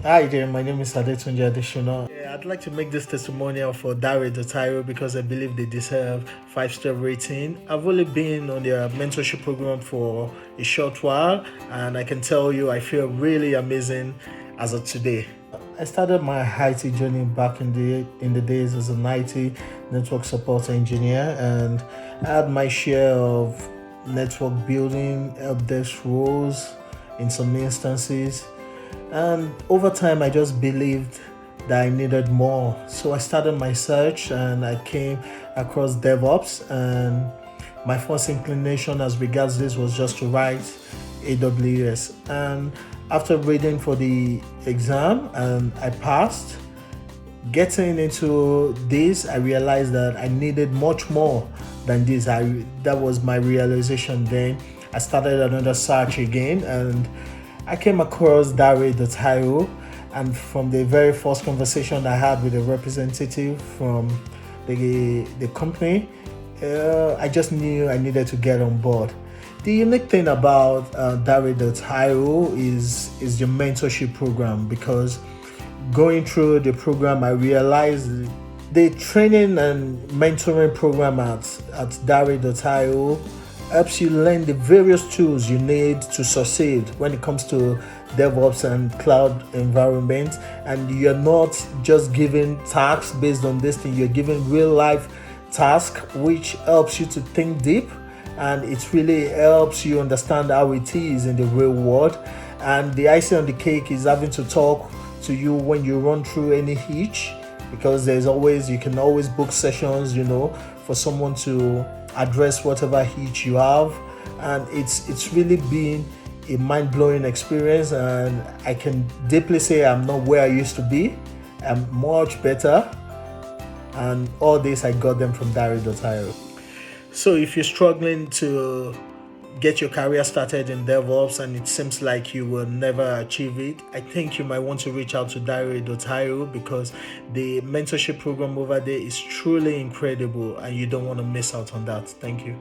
Hi there, my name is Adeshina. Yeah, I'd like to make this testimonial for Dare because I believe they deserve 5-star rating. I've only been on their mentorship program for a short while, and I can tell you I feel really amazing as of today. I started my IT journey back in the days as an IT network support engineer, and I had my share of network building, help desk roles in some instances. And over time, I just believed that I needed more. So I started my search and I came across DevOps. And my first inclination as regards this was just to write AWS. And after reading for the exam and I passed, getting into this, I realized that I needed much more than this. That was my realization then. I started another search again and I came across Dare.io, and from the very first conversation I had with a representative from the company, I just knew I needed to get on board. The unique thing about Dare.io is your mentorship program, because going through the program I realized the training and mentoring program at Dare.io helps you learn the various tools you need to succeed when it comes to DevOps and cloud environment. And you're not just given tasks based on this thing, you're given real life tasks, which helps you to think deep, and it really helps you understand how it is in the real world. And the icing on the cake is having to talk to you when you run through any hitch, because you can always book sessions, for someone to address whatever hitch you have. And it's really been a mind-blowing experience, and I can deeply say I'm not where I used to be. I'm much better, and all this I got them from Dare.io. So if you're struggling to get your career started in DevOps and it seems like you will never achieve it, I think you might want to reach out to Dare.io, because the mentorship program over there is truly incredible and you don't want to miss out on that. Thank you.